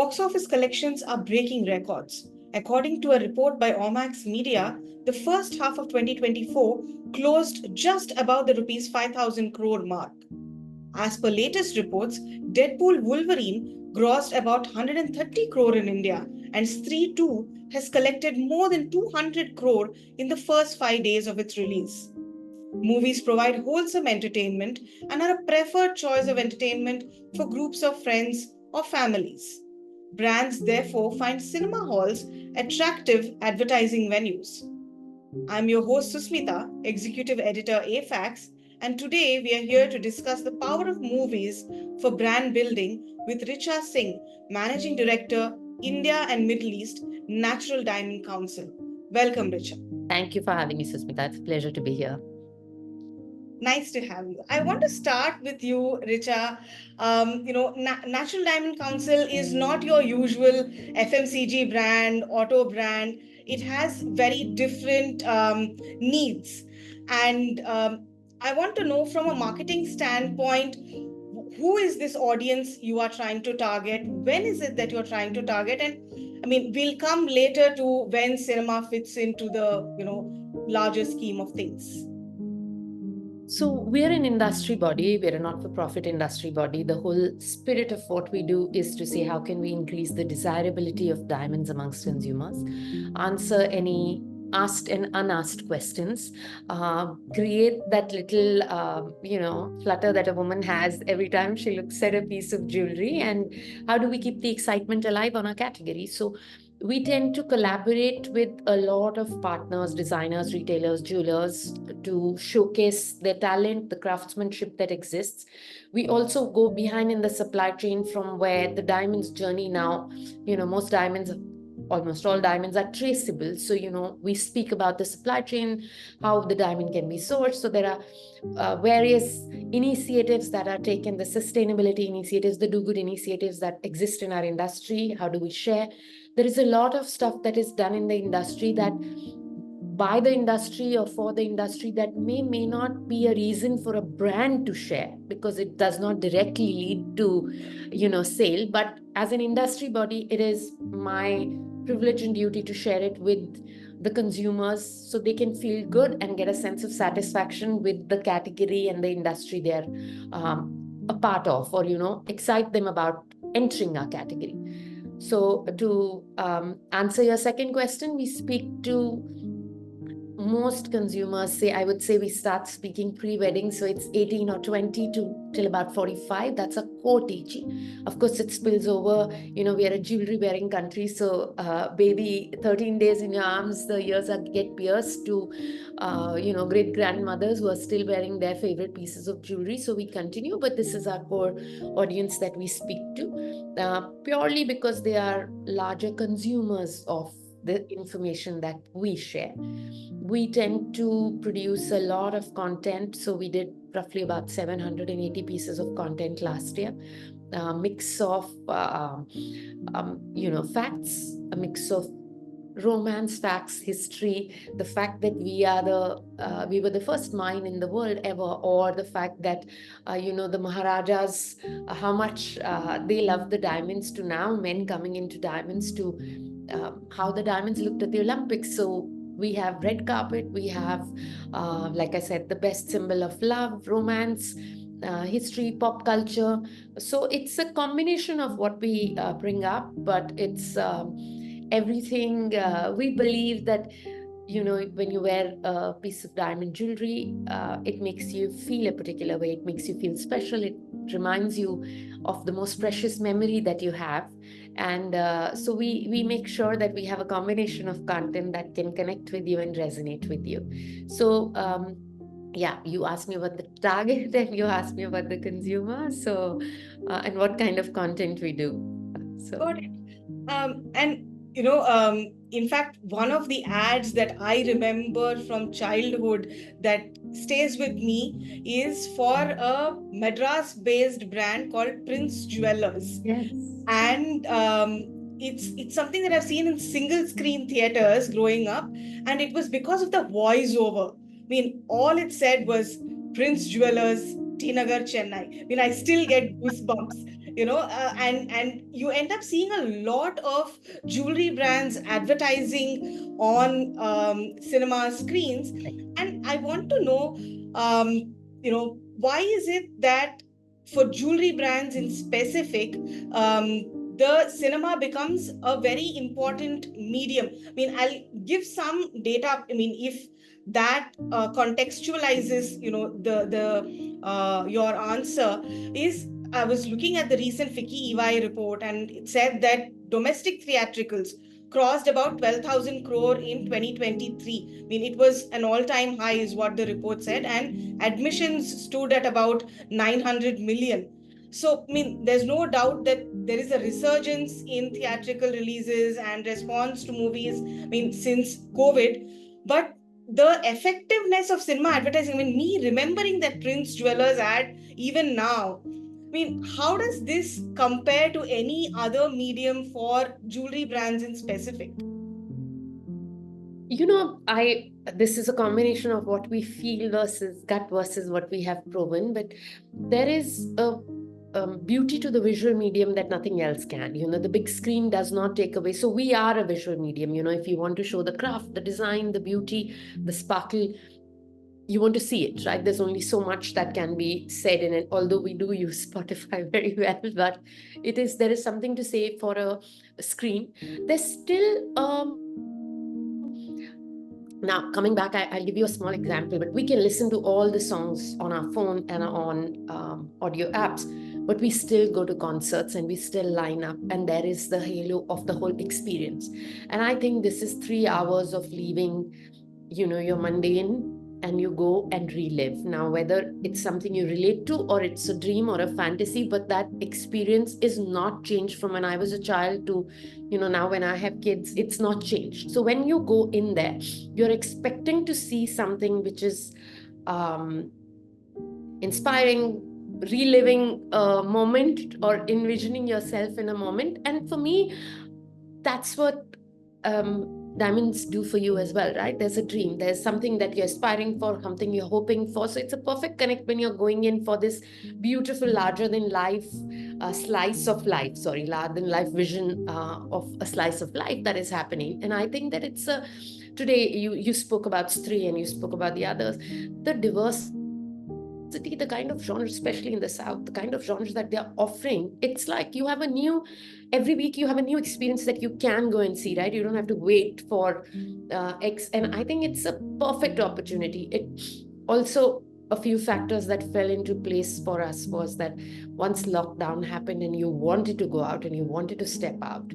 box office collections are breaking records. According to a report by Omax Media, the first half of 2024 closed just above the rupees 5,000 crore mark. As per latest reports, Deadpool Wolverine grossed about 130 crore in India, and Stree 2 has collected more than 200 crore in the first 5 days of its release. Movies provide wholesome entertainment and are a preferred choice of entertainment for groups of friends or families. Brands therefore find cinema halls attractive advertising venues. I'm your host Susmita, Executive Editor afaqs, and today we are here to discuss the power of movies for brand building with Richa Singh, Managing Director, India and Middle East, Natural Diamond Council. Welcome, Richa. Thank you for having me, Susmita. It's a pleasure to be here. Nice to have you. I want to start with you, Richa. Natural Diamond Council is not your usual FMCG brand, auto brand. It has very different needs. And I want to know from a marketing standpoint, who is this audience you are trying to target? When is it that you're trying to target? And I mean, we'll come later to when cinema fits into the, larger scheme of things. So we're an industry body, we're a not-for-profit industry body. The whole spirit of what we do is to say how can we increase the desirability of diamonds amongst consumers, answer any asked and unasked questions, create that little, flutter that a woman has every time she looks at a piece of jewelry, and how do we keep the excitement alive on our category. So we tend to collaborate with a lot of partners, designers, retailers, jewelers to showcase their talent, the craftsmanship that exists. We also go behind in the supply chain from where the diamonds journey now, most diamonds, almost all diamonds are traceable. So, we speak about the supply chain, how the diamond can be sourced. So there are various initiatives that are taken, the sustainability initiatives, the do-good initiatives that exist in our industry. How do we share? There is a lot of stuff that is done in the industry that by the industry or for the industry that may not be a reason for a brand to share because it does not directly lead to, sale. But as an industry body, it is my privilege and duty to share it with the consumers so they can feel good and get a sense of satisfaction with the category and the industry they're a part of, or, excite them about entering our category. So to answer your second question, we speak to most consumers. Say, I would say we start speaking pre-wedding, so it's 18 or 20 to till about 45. That's a core age. Of course, it spills over. We are a jewelry wearing country, so baby, 13 days in your arms, the ears get pierced to, great grandmothers who are still wearing their favorite pieces of jewelry. So we continue, but this is our core audience that we speak to, purely because they are larger consumers of the information that we share. We tend to produce a lot of content. So we did roughly about 780 pieces of content last year. A mix of, facts, a mix of romance, facts, history, the fact that we were the first mine in the world ever, or the fact that, the Maharajas, how much they love the diamonds, to now men coming into diamonds, to how the diamonds looked at the Olympics. So we have red carpet, we have, like I said, the best symbol of love, romance, history, pop culture. So it's a combination of what we bring up, but it's everything. We believe that, when you wear a piece of diamond jewelry, it makes you feel a particular way. It makes you feel special. It reminds you of the most precious memory that you have. And so we make sure that we have a combination of content that can connect with you and resonate with you. So, you asked me about the target and you asked me about the consumer. So, and what kind of content we do. So. Got it. In fact, one of the ads that I remember from childhood that stays with me is for a Madras-based brand called Prince Jewellers. Yes. And it's something that I've seen in single screen theaters growing up, and it was because of the voiceover. I mean, all it said was Prince Jewellers, T Nagar, Chennai. I mean, I still get goosebumps. and you end up seeing a lot of jewelry brands advertising on cinema screens. And I want to know, why is it that for jewelry brands in specific, the cinema becomes a very important medium? I mean, I'll give some data. I mean, if that contextualizes, the your answer is, I was looking at the recent FICCI EY report, and it said that domestic theatricals crossed about 12,000 crore in 2023. I mean, it was an all-time high, is what the report said, and admissions stood at about 900 million. So, I mean, there's no doubt that there is a resurgence in theatrical releases and response to movies, I mean, since COVID. But the effectiveness of cinema advertising, I mean, me remembering that Prince Jewelers ad even now, I mean, how does this compare to any other medium for jewelry brands in specific? This is a combination of what we feel versus gut versus what we have proven, but there is a beauty to the visual medium that nothing else can. The big screen does not take away. So we are a visual medium. If you want to show the craft, the design, the beauty, the sparkle, you want to see it, right? There's only so much that can be said in it, although we do use Spotify very well, but there is something to say for a screen. There's still now, coming back, I'll give you a small example, but we can listen to all the songs on our phone and on audio apps, but we still go to concerts and we still line up, and there is the halo of the whole experience. And I think this is 3 hours of leaving, your mundane, and you go and relive. Now, whether it's something you relate to or it's a dream or a fantasy, but that experience is not changed from when I was a child to, now when I have kids, it's not changed. So when you go in there, you're expecting to see something which is inspiring, reliving a moment or envisioning yourself in a moment. And for me, that's what diamonds do for you as well, right? There's a dream, there's something that you're aspiring for, something you're hoping for. So it's a perfect connect when you're going in for this beautiful larger than life slice of life, larger than life vision of a slice of life that is happening. And I think that it's today you spoke about Stree and you spoke about the others, the diversity, the kind of genre, especially in the South, the kind of genres that they're offering. It's like every week you have a new experience that you can go and see, right? You don't have to wait for X. And I think it's a perfect opportunity. It also, a few factors that fell into place for us was that once lockdown happened and you wanted to go out and you wanted to step out,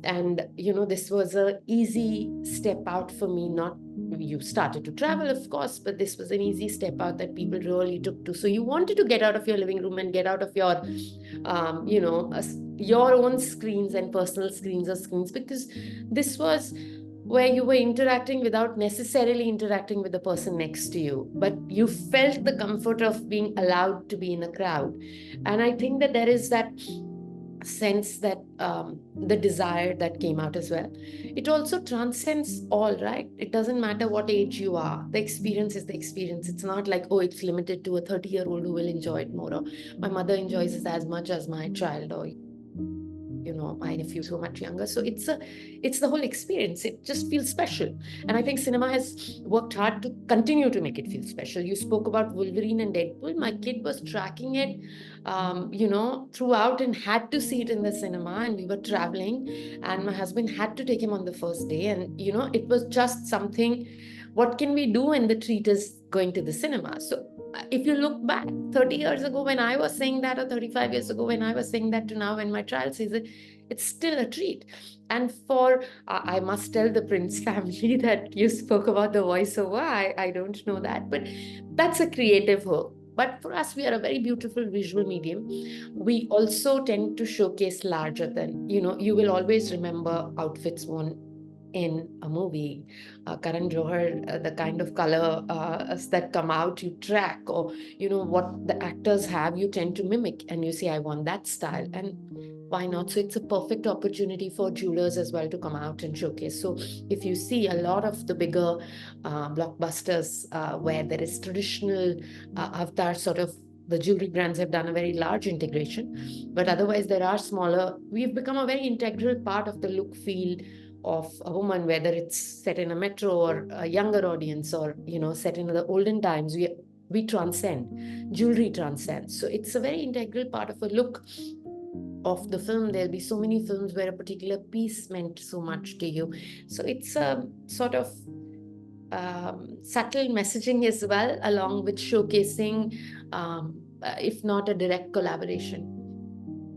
and this was a easy step out for me. Not you started to travel, of course, but this was an easy step out that people really took to. So you wanted to get out of your living room and get out of your your own screens and personal screens or screens, because this was where you were interacting without necessarily interacting with the person next to you, but you felt the comfort of being allowed to be in a crowd. And I think that there is that sense that the desire that came out as well. It also transcends all, right? It doesn't matter what age you are. The experience is the experience. It's not like, oh, it's limited to a 30-year-old who will enjoy it more, or my mother enjoys it as much as my child, or my nephew so much younger. So it's the whole experience. It just feels special. And I think cinema has worked hard to continue to make it feel special. You spoke about Wolverine and Deadpool. My kid was tracking it throughout and had to see it in the cinema, and we were traveling, and my husband had to take him on the first day, and it was just something. What can we do when the treat is going to the cinema? So if you look back 30 years ago when I was saying that, or 35 years ago when I was saying that, to now when my child says it, it's still a treat. And for I must tell the Prince family that you spoke about the voiceover. I don't know that, but that's a creative hook. But for us, we are a very beautiful visual medium. We also tend to showcase larger than, you will always remember outfits worn in a movie. Karan Johar, the kind of color that come out, you track, or, what the actors have, you tend to mimic, and you say, I want that style. And why not? So it's a perfect opportunity for jewelers as well to come out and showcase. So if you see a lot of the bigger blockbusters where there is traditional avatar sort of the jewelry brands have done a very large integration, but otherwise there are smaller. We've become a very integral part of the look feel of a woman, whether it's set in a metro or a younger audience, or set in the olden times. We transcend. Jewelry transcends. So it's a very integral part of a look of the film. There'll be so many films where a particular piece meant so much to you. So it's a sort of subtle messaging as well, along with showcasing, if not a direct collaboration.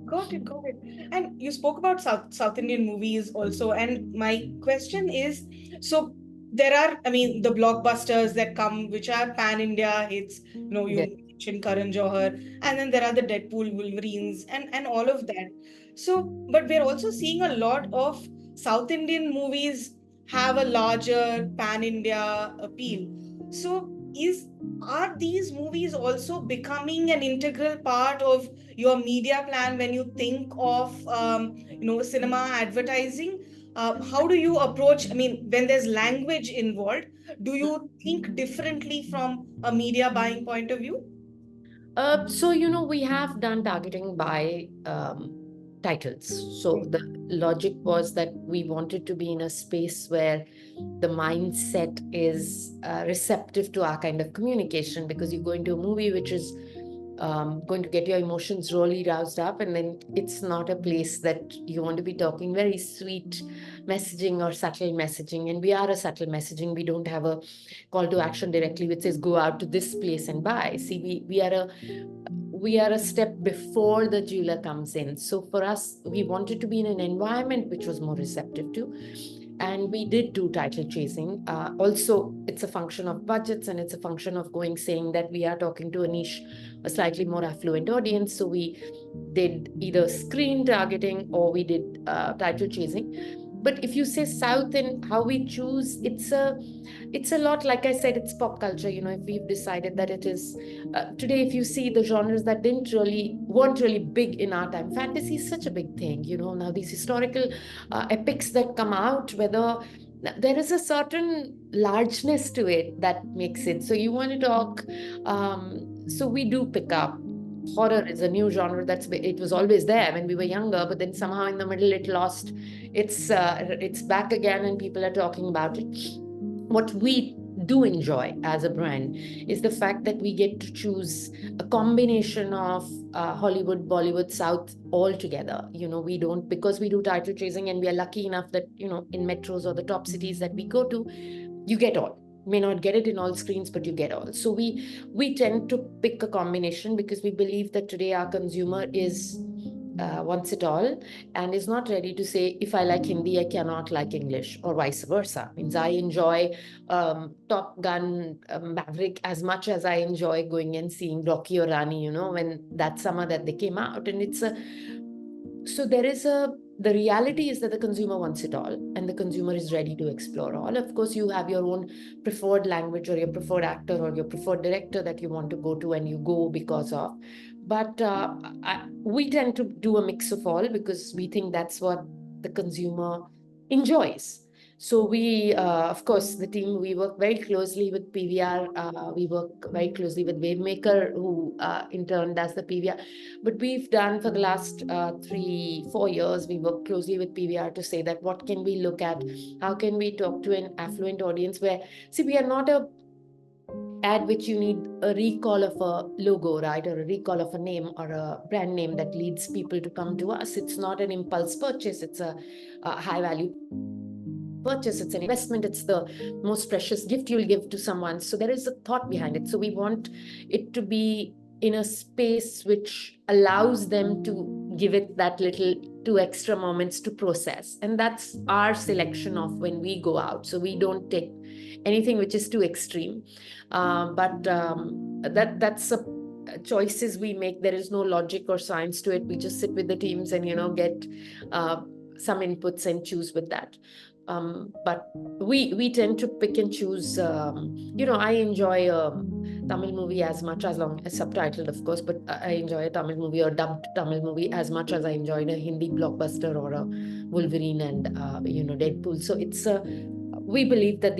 Got it, got it. And you spoke about South Indian movies also, and my question is, so there are, I mean, the blockbusters that come, which are pan India hits. Yeah. You mentioned Karan Johar, and then there are the Deadpool, Wolverines, and all of that. So, but we're also seeing a lot of South Indian movies have a larger pan India appeal. So, is are these movies also becoming an integral part of your media plan when you think of cinema advertising? How do you approach, I mean, when there's language involved, do you think differently from a media buying point of view? So, we have done targeting by titles. So the logic was that we wanted to be in a space where the mindset is receptive to our kind of communication, because you go into a movie which is going to get your emotions really roused up, and then it's not a place that you want to be talking very sweet messaging or subtle messaging. And we are a subtle messaging. We don't have a call to action directly which says go out to this place and buy. See, we are a step before the jeweler comes in. So for us, we wanted to be in an environment which was more receptive to, and we did do title chasing. Also, it's a function of budgets, and it's a function of saying that we are talking to a niche, a slightly more affluent audience. So we did either screen targeting or we did title chasing. But if you say South and how we choose, it's a lot, like I said, it's pop culture. If we've decided that it is today, if you see the genres that weren't really big in our time, fantasy is such a big thing. Now these historical epics that come out, whether there is a certain largeness to it that makes it. So you want to talk. So we do pick up. Horror is a new genre it was always there when we were younger, but then somehow in the middle it lost. It's back again, and people are talking about it. What we do enjoy as a brand is the fact that we get to choose a combination of Hollywood, Bollywood, South all together. We don't, because we do title chasing, and we are lucky enough that in metros or the top cities that we go to, you get all. May not get it in all screens, but you get all. So we tend to pick a combination, because we believe that today our consumer is wants it all, and is not ready to say, if I like Hindi, I cannot like English, or vice versa. Means I enjoy Top Gun, Maverick as much as I enjoy going and seeing Rocky or Rani, when that summer that they came out. And so the reality is that the consumer wants it all, and the consumer is ready to explore all. Of course, you have your own preferred language, or your preferred actor, or your preferred director that you want to go to, and you go because of. But we tend to do a mix of all, because we think that's what the consumer enjoys. So we, of course, the team, we work very closely with PVR. We work very closely with Wavemaker, who in turn does the PVR. But we've done for the last 3-4 years, we work closely with PVR to say that what can we look at? How can we talk to an affluent audience where, see, we are not a ad which you need a recall of a logo, right? Or a recall of a name or a brand name that leads people to come to us. It's not an impulse purchase. It's a high value purchase. It's an investment. It's the most precious gift you'll give to someone. So there is a thought behind it. So we want it to be in a space which allows them to give it that little 2 extra moments to process. And that's our selection of when we go out. So we don't take anything which is too extreme. But that's a choices we make. There is no logic or science to it. We just sit with the teams and get some inputs and choose with that. But we tend to pick and choose. I enjoy a Tamil movie as much, as long as subtitled, of course, but I enjoy a Tamil movie or dubbed Tamil movie as much as I enjoy a Hindi blockbuster or a Wolverine and Deadpool. So we believe that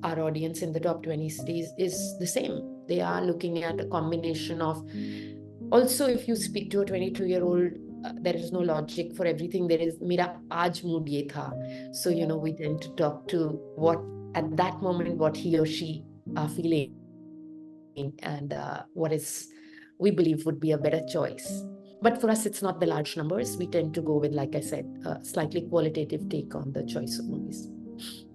our audience in the top 20 cities is the same. They are looking at a combination of, also if you speak to a 22-year-old, there is no logic for everything. There is mera aaj mood ye tha. So we tend to talk to what at that moment what he or she are feeling, and what is we believe would be a better choice. But for us, it's not the large numbers. We tend to go with, like I said, a slightly qualitative take on the choice of movies.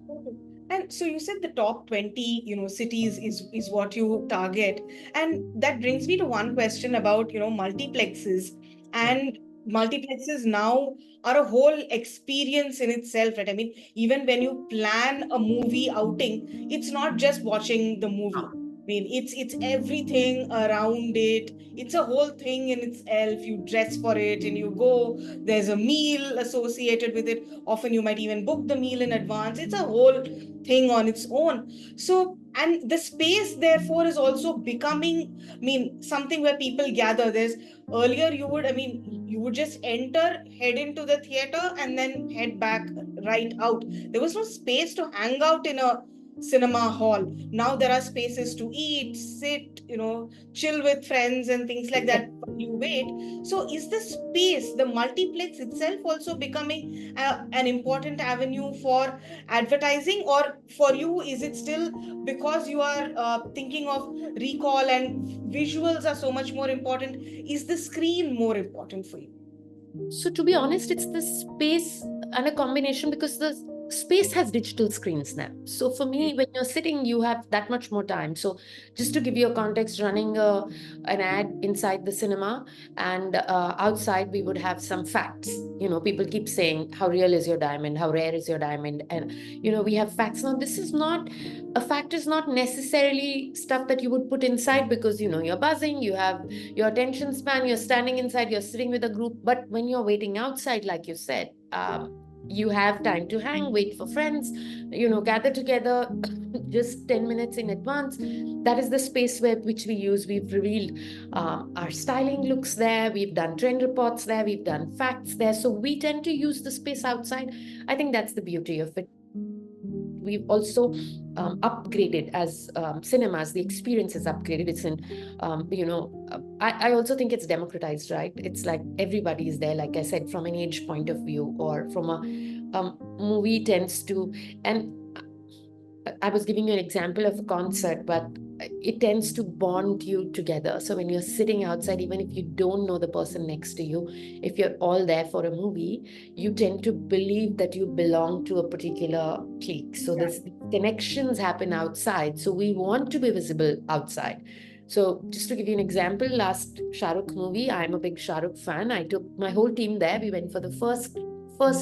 Okay. And so you said the top 20, cities is what you target. And that brings me to one question about, multiplexes. Yeah. And multiplexes now are a whole experience in itself, right? I mean, even when you plan a movie outing, it's not just watching the movie. I mean, it's everything around it. It's a whole thing in itself. You dress for it and you go. There's a meal associated with it. Often you might even book the meal in advance. It's a whole thing on its own. So, and the space therefore is also becoming, I mean, something where people gather. There's earlier you would, I mean, you would just enter, head into the theater, and then head back right out. There was no space to hang out in a cinema hall. Now there are spaces to eat, sit, chill with friends and things like that while you wait. So is the space, the multiplex itself, also becoming an important avenue for advertising, or for you is it still because you are thinking of recall and visuals are so much more important, is the screen more important for you? So to be honest, it's the space and a combination, because the space has digital screens now. So for me, when you're sitting, you have that much more time. So just to give you a context, running an ad inside the cinema, and outside we would have some facts. People keep saying, how real is your diamond? How rare is your diamond? And we have facts. Now, this is not a fact, is not necessarily stuff that you would put inside, because you're buzzing, you have your attention span, you're standing inside, you're sitting with a group. But when you're waiting outside, like you said, you have time to hang, wait for friends, gather together just 10 minutes in advance. That is the space which we use. We've revealed our styling looks there, we've done trend reports there, we've done facts there. So we tend to use the space outside. I think that's the beauty of it. We've also upgraded as cinemas. The experience is upgraded. It's in, I also think it's democratized, right? It's like everybody is there, like I said, from an age point of view, or from a movie tends to, and I was giving you an example of a concert, but it tends to bond you together. So when you're sitting outside, even if you don't know the person next to you, if you're all there for a movie, you tend to believe that you belong to a particular clique. So this connections happen outside. So we want to be visible outside. So just to give you an example, last Shah Rukh movie, I'm a big Shah Rukh fan. I took my whole team there. We went for the first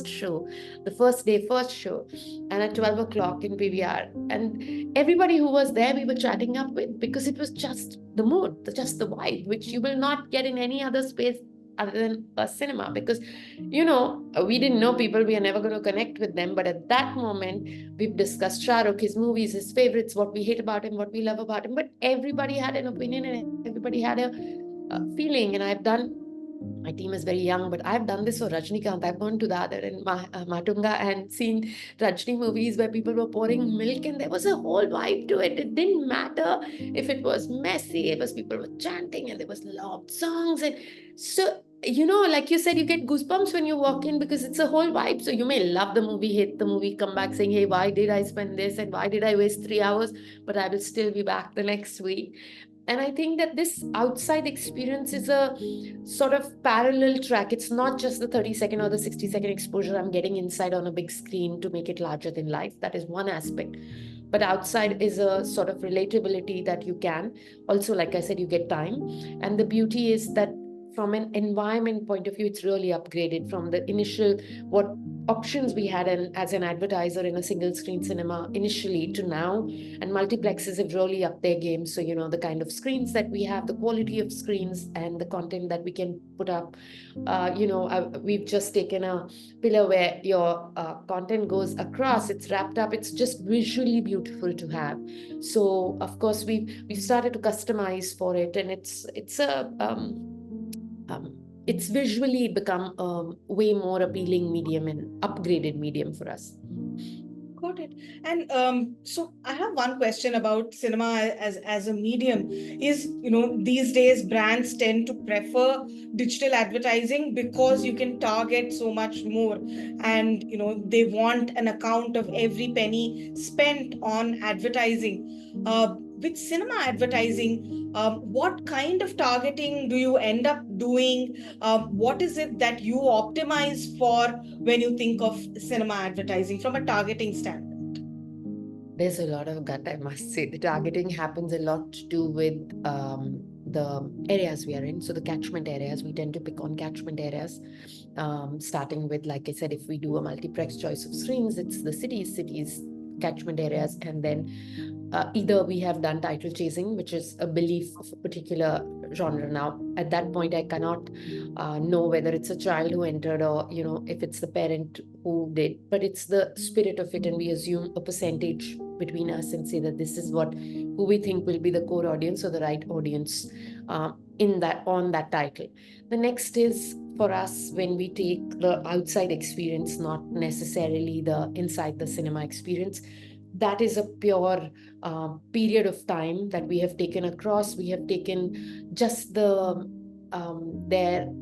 show, the first show, and at 12 o'clock in PVR. And everybody who was there, we were chatting up with, because it was just the mood, just the vibe, which you will not get in any other space other than a cinema. Because, we didn't know people, we are never going to connect with them. But at that moment, we've discussed Shah Rukh, his movies, his favorites, what we hate about him, what we love about him. But everybody had an opinion and everybody had a feeling. And my team is very young, but I've done this for Rajnikant. I've gone to Dadar and Matunga and seen Rajni movies where people were pouring milk, and there was a whole vibe to it. It didn't matter if it was messy, it was people were chanting, and there was loud songs. And so, like you said, you get goosebumps when you walk in, because it's a whole vibe. So you may love the movie, hate the movie, come back saying, hey, why did I spend this and why did I waste 3 hours? But I will still be back the next week. And I think that this outside experience is a sort of parallel track. It's not just the 30-second or the 60-second exposure I'm getting inside on a big screen to make it larger than life. That is one aspect. But outside is a sort of relatability that you can. Also, like I said, you get time. And the beauty is that from an environment point of view, it's really upgraded from the initial what options we had as an advertiser in a single screen cinema initially to now. And multiplexes have really upped their game. So the kind of screens that we have, the quality of screens, and the content that we can put up. We've just taken a pillar where your content goes across, it's wrapped up, it's just visually beautiful to have. So of course we've started to customize for it, and it's visually become a way more appealing medium and upgraded medium for us. Got it. And so I have one question about cinema as a medium. Is, these days brands tend to prefer digital advertising because you can target so much more, and they want an account of every penny spent on advertising. With cinema advertising, what kind of targeting do you end up doing? What is it that you optimize for when you think of cinema advertising from a targeting standpoint? There's a lot of gut, I must say. The targeting happens a lot to do with the areas we are in. So the catchment areas, we tend to pick on catchment areas, starting with, like I said, if we do a multiplex choice of screens, it's the cities, catchment areas, and then either we have done title chasing, which is a belief of a particular genre. Now, at that point, I cannot know whether it's a child who entered or, if it's the parent who did, but it's the spirit of it. And we assume a percentage between us and say that this is who we think will be the core audience or the right audience on that title. The next is for us when we take the outside experience, not necessarily the inside the cinema experience. That is a pure period of time that we have taken across. We have taken just their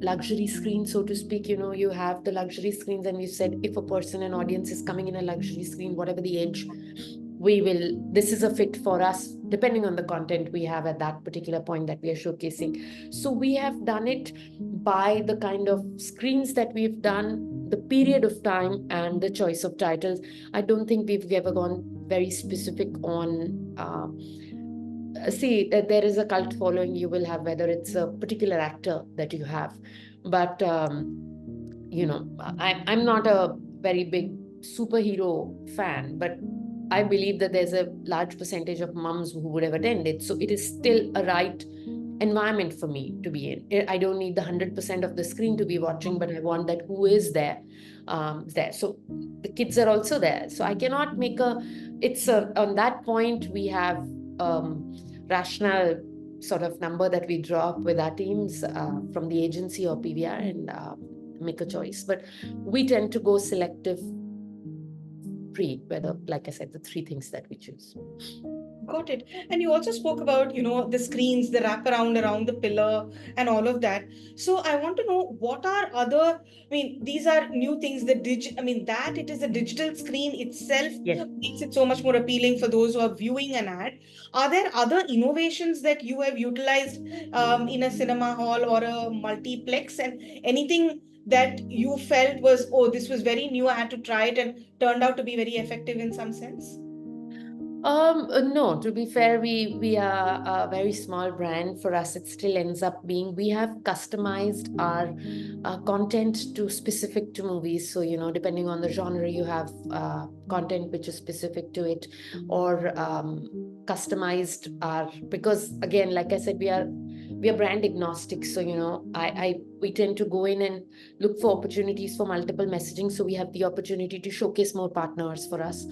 luxury screen, so to speak. You have the luxury screens, and we said if a person, an audience is coming in a luxury screen, whatever the age, this is a fit for us depending on the content we have at that particular point that we are showcasing. So we have done it by the kind of screens that we've done, the period of time, and the choice of titles. I don't think we've ever gone very specific on see that there is a cult following you will have, whether it's a particular actor that you have, but I'm not a very big superhero fan, but I believe that there's a large percentage of mums who would have attended. So it is still a right environment for me to be in. I don't need the 100% of the screen to be watching, but I want that who is there, there. So the kids are also there. So I cannot make on that point, we have rational sort of number that we draw up with our teams from the agency or PVR and make a choice. But we tend to go selective whether, like I said, the three things that we choose. Got it. And you also spoke about, the screens, the wraparound around the pillar and all of that. So I want to know what are other, these are new things, that it is a digital screen itself makes it so much more appealing for those who are viewing an ad. Are there other innovations that you have utilized in a cinema hall or a multiplex, and anything that you felt was, oh, this was very new, I had to try it and turned out to be very effective in some sense? No, to be fair, we are a very small brand. For us, it still ends up being, we have customized our content to specific to movies. So, depending on the genre, you have content which is specific to it, or customized because again, like I said, we are brand agnostic. So, we tend to go in and look for opportunities for multiple messaging. So we have the opportunity to showcase more partners for us.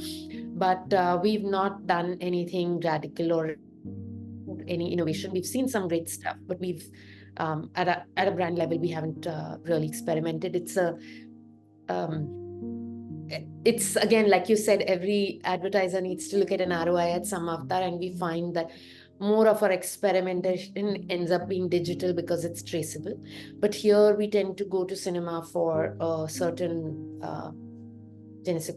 But we've not done anything radical or any innovation. We've seen some great stuff, but we've at a brand level, we haven't really experimented. It's again, like you said, every advertiser needs to look at an ROI at some avatar, and we find that more of our experimentation ends up being digital because it's traceable. But here we tend to go to cinema for a certain there is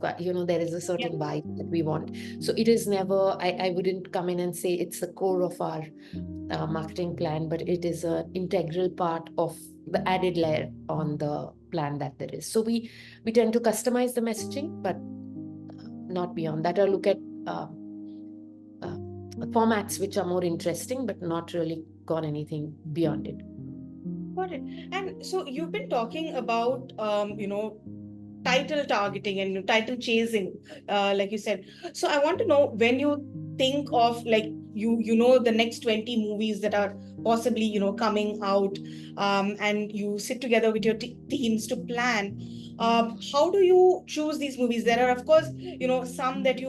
a certain vibe that we want. So it is never, I wouldn't come in and say it's the core of our marketing plan, but it is an integral part of the added layer on the plan that there is. So we tend to customize the messaging, but not beyond that, or look at formats which are more interesting, but not really gone anything beyond it. Got it. And so you've been talking about, title targeting and title chasing, like you said. So I want to know, when you think of like the next 20 movies that are possibly coming out, and you sit together with your teams to plan, how do you choose these movies? There are, of course, some that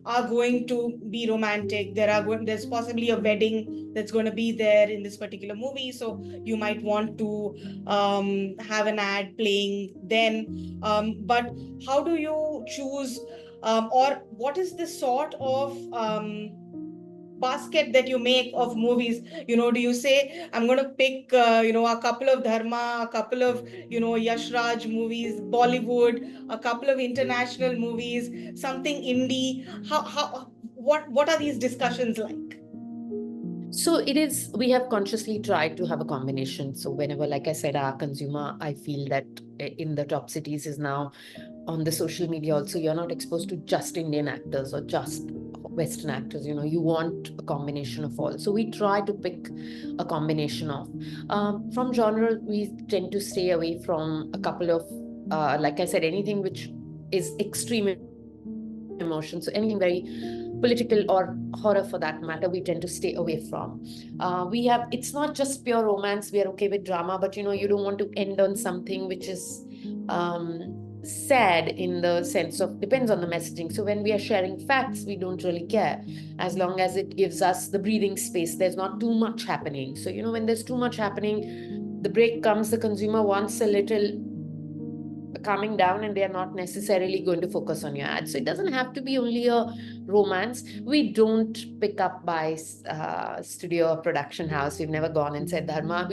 are going to be romantic. There's possibly a wedding that's going to be there in this particular movie, so you might want to have an ad playing then. But how do you choose or what is the sort of basket that you make of movies? Do you say, I'm going to pick a couple of dharma, a couple of Yash Raj movies, Bollywood, a couple of international movies, something indie? How what are these discussions like? So it is, we have consciously tried to have a combination. So whenever, like I said, our consumer, I feel that in the top cities is now on the social media also, you're not exposed to just Indian actors or just Western actors. You want a combination of all. So we try to pick a combination of. From genre, we tend to stay away from a couple of, like I said, anything which is extreme emotion. So anything very political or horror for that matter, we tend to stay away from. It's not just pure romance. We are okay with drama, but you don't want to end on something which is sad, in the sense of, depends on the messaging. So when we are sharing facts, we don't really care, as long as it gives us the breathing space. There's not too much happening. So when there's too much happening, the break comes, the consumer wants a little calming down, and they are not necessarily going to focus on your ad. So it doesn't have to be only a romance. We don't pick up by studio or production house. We've never gone and said dharma.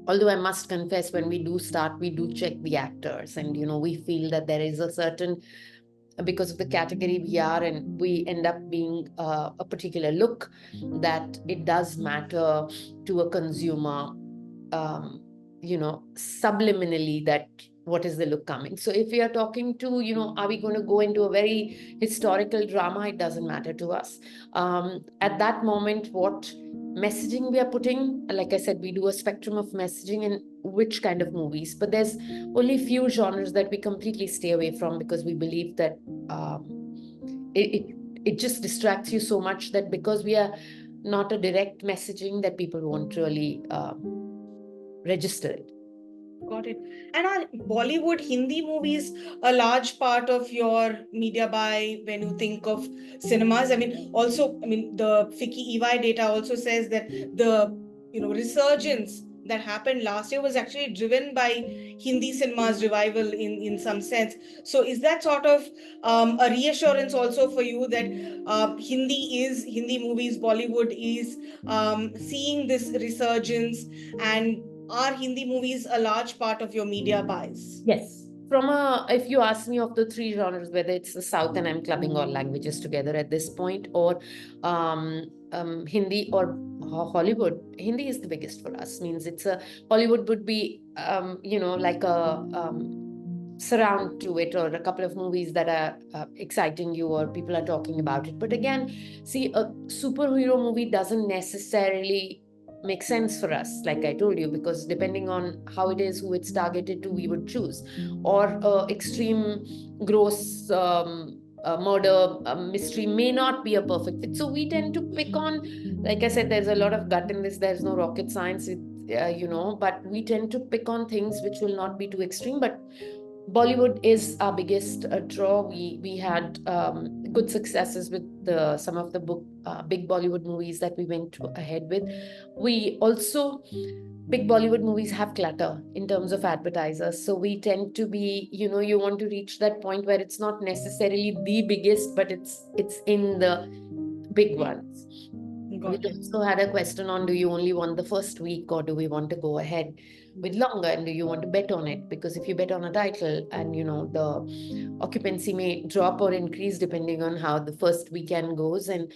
Although I must confess, when we do start, we do check the actors, and we feel that there is a certain, because of the category we are, and we end up being a particular look, that it does matter to a consumer, subliminally, that what is the look coming. So if we are talking to, are we going to go into a very historical drama, it doesn't matter to us. At that moment, what messaging we are putting, like I said, we do a spectrum of messaging and which kind of movies, but there's only few genres that we completely stay away from, because we believe that it just distracts you so much, that because we are not a direct messaging, that people won't really register it. Got it. And are Bollywood Hindi movies a large part of your media buy when you think of cinemas? The FICCI EY data also says that the resurgence that happened last year was actually driven by Hindi cinemas revival in some sense. So is that sort of a reassurance also for you that Hindi movies, Bollywood is seeing this resurgence, and are Hindi movies a large part of your media buys? Yes. If you ask me, of the three genres, whether it's the South, and I'm clubbing all languages together at this point, or Hindi or Hollywood, Hindi is the biggest for us. Means Hollywood would be, like a surround to it, or a couple of movies that are exciting you, or people are talking about it. But again, see, a superhero movie doesn't necessarily make sense for us, like I told you, because depending on how it is, who it's targeted to, we would choose. Or extreme gross murder mystery may not be a perfect fit. So we tend to pick on, like I said, there's a lot of gut in this, there's no rocket science, but we tend to pick on things which will not be too extreme. But Bollywood is our biggest draw. We had good successes with some of the big Bollywood movies that we went ahead with. We also, big Bollywood movies have clutter in terms of advertisers. So we tend to be, you want to reach that point where it's not necessarily the biggest, but it's in the big ones. Got We it. also had a question on, do you only want the first week, or do we want to go ahead with longer, and do you want to bet on it? Because if you bet on a title, and the occupancy may drop or increase depending on how the first weekend goes, and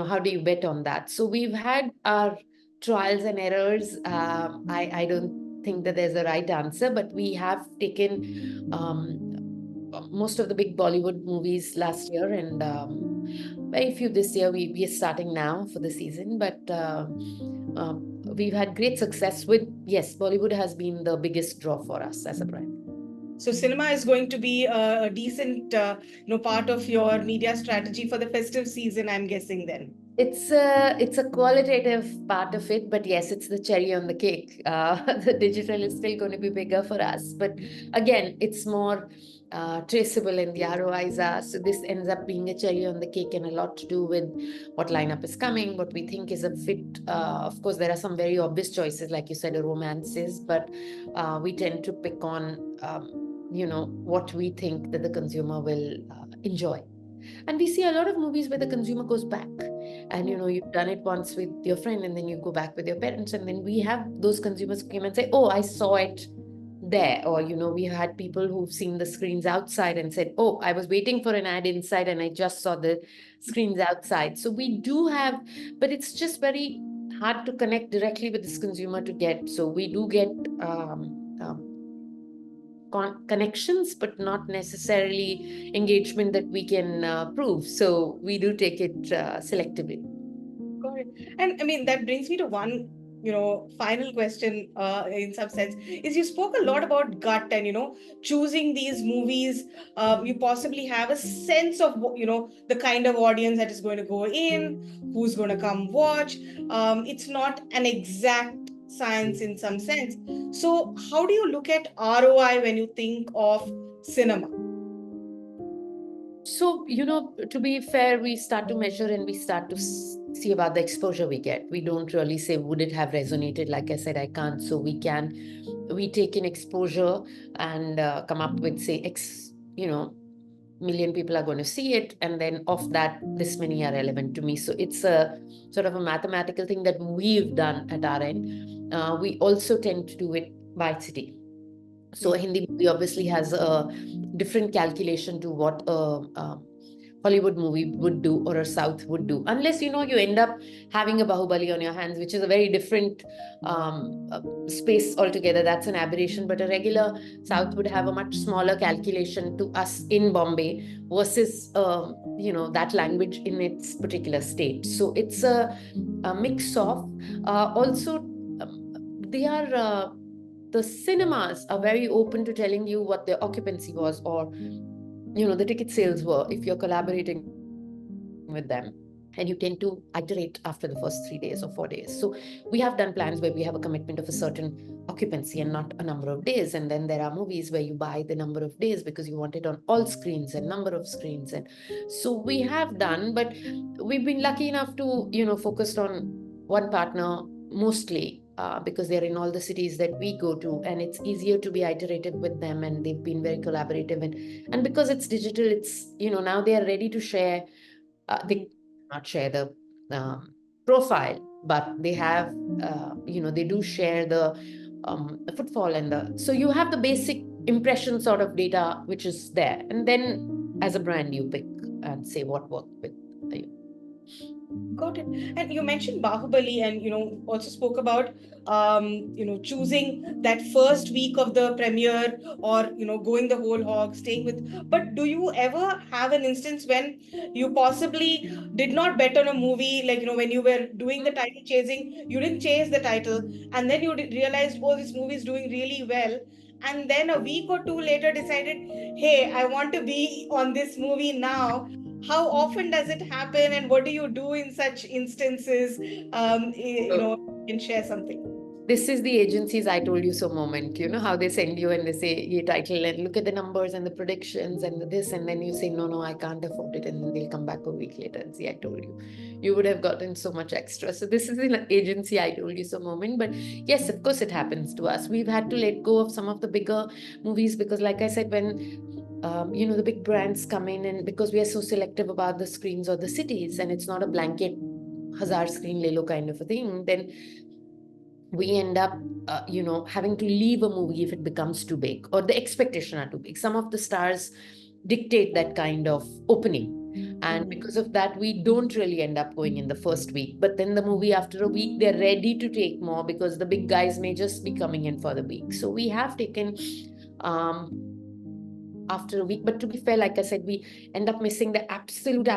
how do you bet on that? So we've had our trials and errors. I don't think that there's a right answer, but we have taken most of the big Bollywood movies last year, and very few this year. We are starting now for the season, but we've had great success with, yes, Bollywood has been the biggest draw for us as a brand. So cinema is going to be a decent, part of your media strategy for the festive season, I'm guessing then. It's a qualitative part of it, but yes, it's the cherry on the cake. The digital is still going to be bigger for us, but again, it's more traceable in the ROIs are. So this ends up being a cherry on the cake, and a lot to do with what lineup is coming, what we think is a fit. Of course, there are some very obvious choices, like you said, a romances, but we tend to pick on what we think that the consumer will enjoy. And we see a lot of movies where the consumer goes back, and you've done it once with your friend, and then you go back with your parents, and then we have those consumers who came and say, oh, I saw it there. Or we had people who've seen the screens outside and said, oh, I was waiting for an ad inside and I just saw the screens outside. So we do have, but it's just very hard to connect directly with this consumer to get. So we do get connections, but not necessarily engagement that we can prove. So we do take it selectively. Got it. And I mean, that brings me to one, final question, in some sense, is you spoke a lot about gut and, choosing these movies. You possibly have a sense of, the kind of audience that is going to go in, who's going to come watch. It's not an exact science in some sense. So how do you look at ROI when you think of cinema? So, to be fair, we start to measure and we start to see about the exposure we get. We don't really say, would it have resonated? Like I said, I can't. So we take in exposure and come up with, say, X, million people are going to see it. And then of that, this many are relevant to me. So it's a sort of a mathematical thing that we've done at our end. We also tend to do it by city. So a Hindi movie obviously has a different calculation to what a Hollywood movie would do or a South would do, unless you end up having a Bahubali on your hands, which is a very different space altogether. That's an aberration. But a regular South would have a much smaller calculation to us in Bombay versus that language in its particular state. So it's a mix of also they are. The cinemas are very open to telling you what their occupancy was, or the ticket sales were, if you're collaborating with them, and you tend to iterate after the first 3 days or 4 days. So we have done plans where we have a commitment of a certain occupancy and not a number of days. And then there are movies where you buy the number of days because you want it on all screens and number of screens. And so we have done, but we've been lucky enough to focused on one partner mostly, because they're in all the cities that we go to, and it's easier to be iterative with them, and they've been very collaborative. And because it's digital, it's now they are ready to share. They not share the profile, but they have they do share the footfall and so you have the basic impression sort of data which is there, and then as a brand you pick and say what worked with you. Got it. And you mentioned Bahubali and, also spoke about, choosing that first week of the premiere or, going the whole hog, staying with. But do you ever have an instance when you possibly did not bet on a movie, like, when you were doing the title chasing, you didn't chase the title, and then you realized, oh, this movie is doing really well. And then a week or two later decided, hey, I want to be on this movie now. How often does it happen, and what do you do in such instances? You can share something. This is the agency's I told you so moment. You know how they send you and they say, "Ye title," and look at the numbers and the predictions and the this, and then you say, no, I can't afford it. And then they'll come back a week later and say, I told you. You would have gotten so much extra. So this is an agency I told you so moment. But yes, of course, it happens to us. We've had to let go of some of the bigger movies because, like I said, when the big brands come in, and because we are so selective about the screens or the cities, and it's not a blanket hazard screen lelo kind of a thing, then we end up having to leave a movie if it becomes too big or the expectation are too big. Some of the stars dictate that kind of opening, and because of that we don't really end up going in the first week. But then the movie, after a week, they're ready to take more because the big guys may just be coming in for the week. So we have taken after a week. But to be fair, like I said, we end up missing the absolute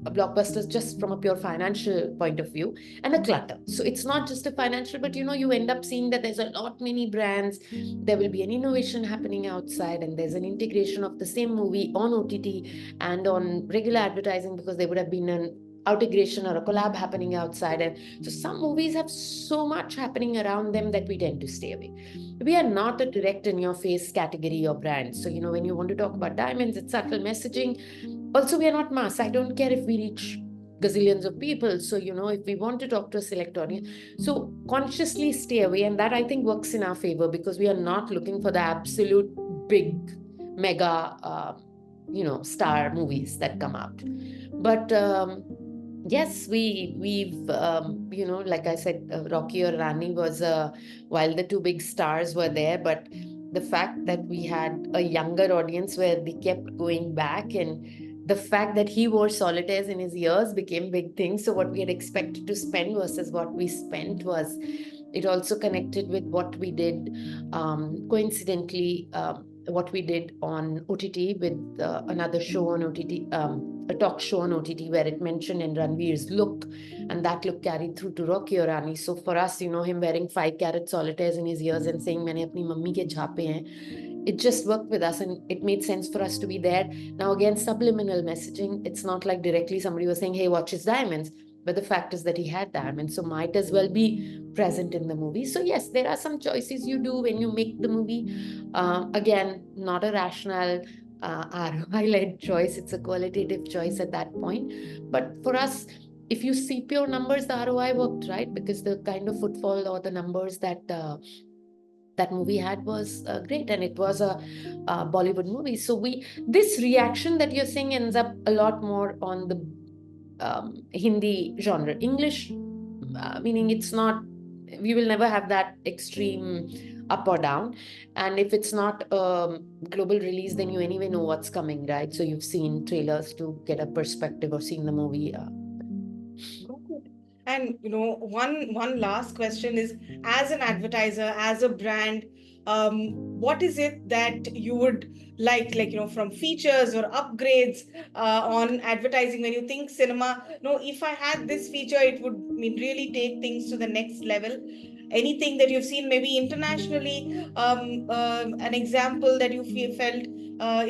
blockbusters just from a pure financial point of view, and a clutter. So it's not just a financial, but you end up seeing that there's a lot many brands. There will be an innovation happening outside, and there's an integration of the same movie on OTT and on regular advertising because there would have been an integration or a collab happening outside. And so some movies have so much happening around them that we tend to stay away. We are not a direct in your face category or brand. So when you want to talk about diamonds, it's subtle messaging. Also, we are not mass. I don't care if we reach gazillions of people. So if we want to talk to a select audience, so consciously stay away. And that, I think, works in our favor because we are not looking for the absolute big mega star movies that come out. But yes, we've like I said, Rocky or Rani was while the two big stars were there, but the fact that we had a younger audience where they kept going back, and the fact that he wore solitaires in his ears became big things. So what we had expected to spend versus what we spent was, it also connected with what we did, coincidentally, what we did on OTT with another show on OTT, a talk show on OTT, where it mentioned in Ranveer's look, and that look carried through to Rocky or Rani. So for us, him wearing 5 carat solitaires in his ears and saying, "Maine apni mummy ke jhape hain," it just worked with us, and it made sense for us to be there. Now, again, subliminal messaging. It's not like directly somebody was saying, "Hey, watch his diamonds." But the fact is that he had diamonds, so might as well be present in the movie. So yes, there are some choices you do when you make the movie. Again, not a rational ROI-led choice. It's a qualitative choice at that point. But for us, if you see pure numbers, the ROI worked, right? Because the kind of footfall or the numbers that that movie had was great, and it was a Bollywood movie. So this reaction that you're seeing ends up a lot more on the Hindi genre. English, meaning it's not, we will never have that extreme up or down. And if it's not global release, then you anyway know what's coming, right? So you've seen trailers to get a perspective or seen the movie. And one last question is, as an advertiser, as a brand, what is it that you would like from features or upgrades on advertising when you think cinema? No, if I had this feature, it would really take things to the next level. Anything that you've seen, maybe internationally, an example that you felt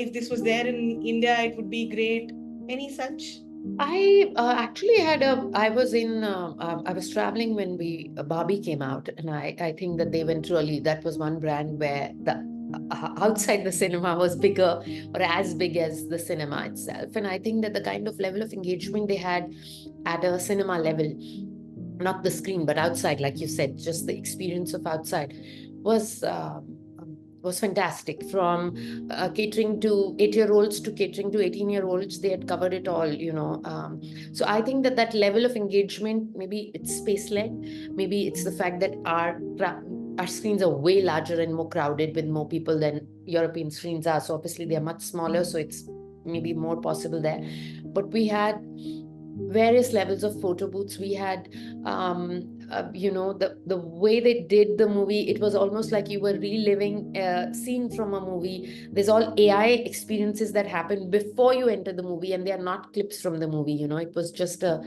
if this was there in India, it would be great. Any such? I actually I was traveling when Barbie came out, and I think that they went really, that was one brand where the outside the cinema was bigger or as big as the cinema itself. And I think that the kind of level of engagement they had at a cinema level, not the screen, but outside, like you said, just the experience of outside was was fantastic. From catering to 8-year-olds to catering to 18-year-olds, they had covered it all. So I think that that level of engagement, maybe it's space led, maybe it's the fact that our screens are way larger and more crowded with more people than European screens are. So obviously they are much smaller, so it's maybe more possible there. But we had various levels of photo booths. We had the way they did the movie, it was almost like you were reliving a scene from a movie. There's all AI experiences that happen before you enter the movie, and they are not clips from the movie. It was just a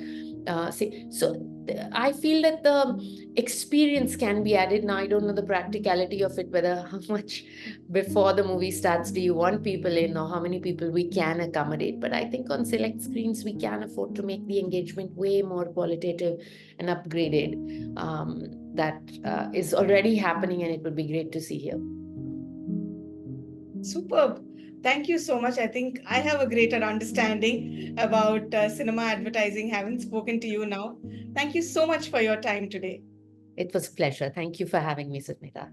so I feel that the experience can be added. Now I don't know the practicality of it, whether how much before the movie starts do you want people in, or how many people we can accommodate. But I think on select screens we can afford to make the engagement way more qualitative and upgraded. That is already happening, and it would be great to see here. Superb. Thank you so much. I think I have a greater understanding about cinema advertising, having spoken to you now. Thank you so much for your time today. It was a pleasure. Thank you for having me, Susmita.